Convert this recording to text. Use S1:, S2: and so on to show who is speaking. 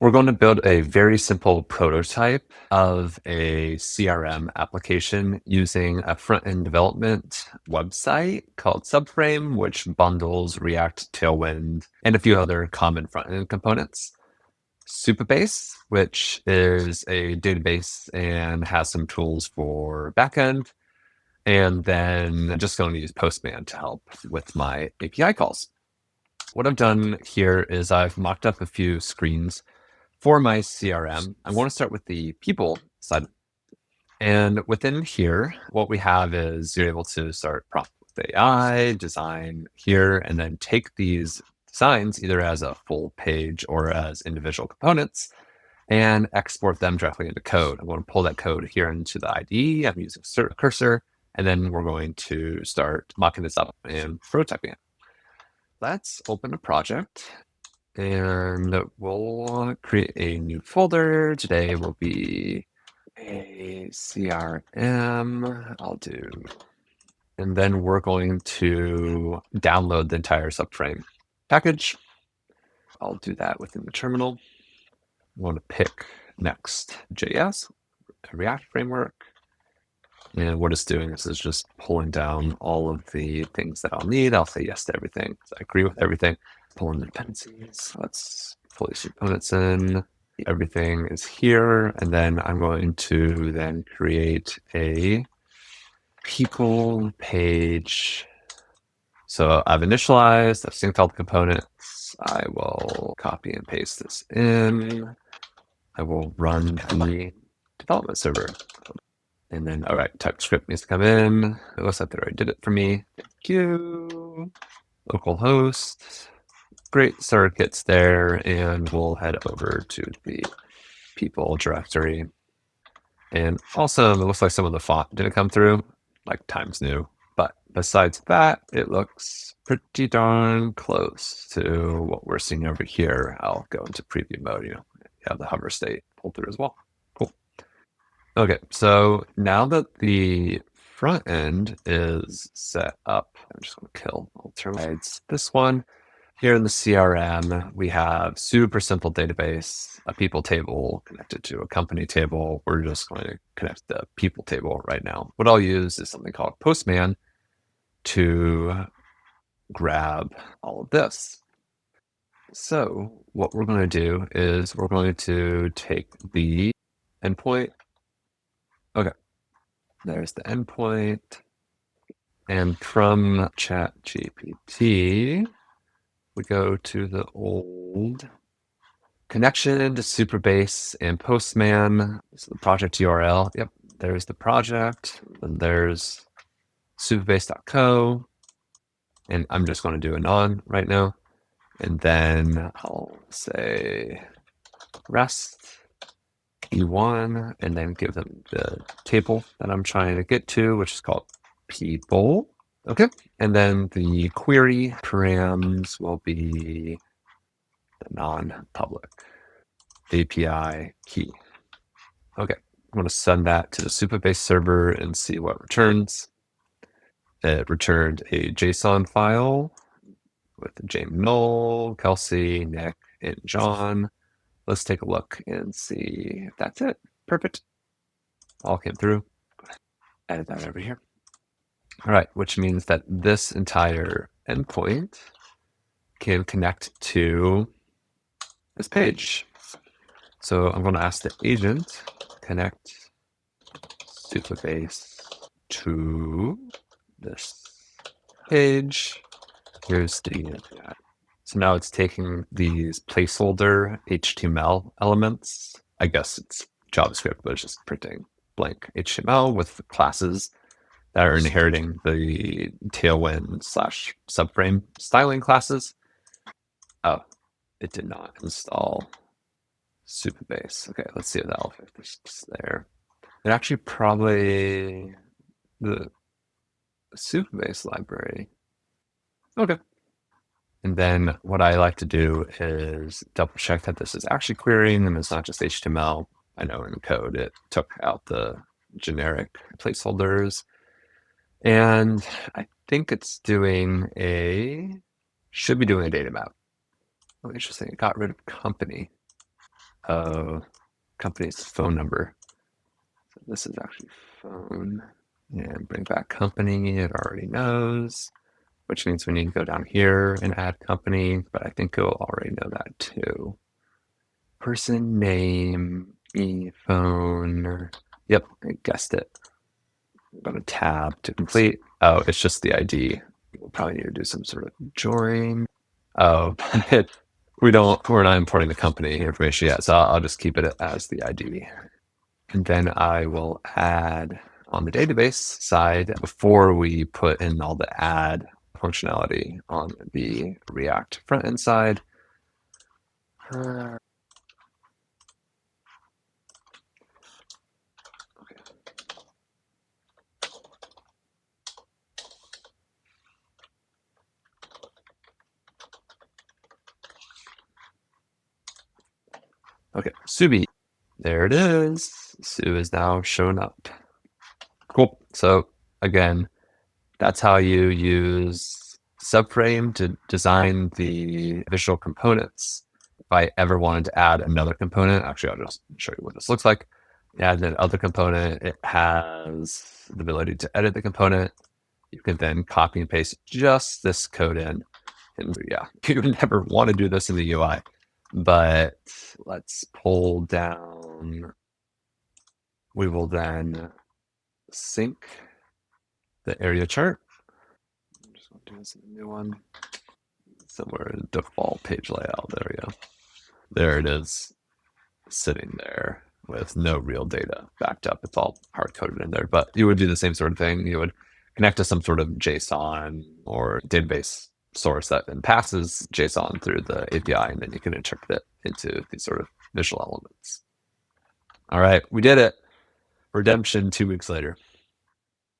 S1: We're going to build a very simple prototype of a CRM application using a front-end development website called Subframe, which bundles React, Tailwind, and a few other common front-end components. Supabase, which is a database and has some tools for backend. And then I'm just going to use Postman to help with my API calls. What I've done here is I've mocked up a few screens for my CRM. I want to start with the people side. And within here, what we have is you're able to start prompt with AI, design here, and then take these designs either as a full page or as individual components and export them directly into code. I'm going to pull that code here into the IDE. I'm using cursor, and then we're going to start mocking this up and prototyping it. Let's open a project. And we'll create a new folder. Today will be a CRM. I'll do. And then we're going to download the entire subframe package. I'll do that within the terminal. I'm going to pick Next.js, a React framework. And what it's doing is just pulling down all of the things that I'll need. I'll say yes to everything. So I agree with everything. Pull in the dependencies. Let's pull these components in. Everything is here. And then I'm going to then create a people page. So I've initialized, I've synced all the components. I will copy and paste this in. I will run the development server. And then, all right, TypeScript needs to come in. It looks like they already did it for me. Thank you. Localhost. Great, circuits there. And we'll head over to the people directory. And also, it looks like some of the font didn't come through, like Times New. But besides that, it looks pretty darn close to what we're seeing over here. I'll go into preview mode, you have the hover state pull through as well. Cool. Okay, so now that the front end is set up, I'm just going to kill alternatives. This one here in the CRM, we have super simple database, a people table connected to a company table. We're just going to connect the people table right now. What I'll use is something called Postman to grab all of this. So what we're going to do is we're going to take the endpoint. Okay, there's the endpoint. And from ChatGPT, we go to the old connection to Supabase and Postman. This is the project URL. Yep, there's the project. And there's supabase.co. And I'm just going to do a non right now. And then I'll say REST E1, and then give them the table that I'm trying to get to, which is called people. Okay. And then the query params will be the non-public API key. Okay. I'm going to send that to the Supabase server and see what returns. It returned a JSON file with James Knoll, Kelsey, Nick, and John. Let's take a look and see if that's it. Perfect. All came through. Added that over here. All right, which means that this entire endpoint can connect to this page. So I'm going to ask the agent connect Supabase to this page. Here's the so now it's taking these placeholder HTML elements. I guess it's JavaScript, but it's just printing blank HTML with classes that are inheriting the Tailwind / Subframe styling classes. Oh, it did not install Supabase. Okay, let's see if that'll fix this there. It actually probably the Supabase library. Okay. And then what I like to do is double check that this is actually querying and it's not just HTML. I know in code it took out the generic placeholders. And I think it's should be doing a data map. Oh, interesting. It got rid of company. company's phone number. So this is actually phone. And bring back company. It already knows, which means we need to go down here and add company, but I think it'll already know that too. Person name, phone. Yep, I guessed it. I'm going to tab to complete. Oh, it's just the ID. We'll probably need to do some sort of join. Oh, we're not importing the company information yet, so I'll just keep it as the ID. And then I will add on the database side before we put in all the add functionality on the React front-end side. Okay, Subi. There it is. Sue is now shown up. Cool. So again, that's how you use Subframe to design the visual components. If I ever wanted to add another component, actually, I'll just show you what this looks like. Add another component. It has the ability to edit the component. You can then copy and paste just this code in. And yeah, you would never want to do this in the UI. But let's pull down. We will then sync the area chart. I'm just going to do this in a new one. Somewhere in default page layout. There we go. There it is, sitting there with no real data backed up. It's all hard coded in there, but you would do the same sort of thing. You would connect to some sort of JSON or database source that then passes JSON through the API, and then you can interpret it into these sort of visual elements. All right, we did it. Redemption 2 weeks later.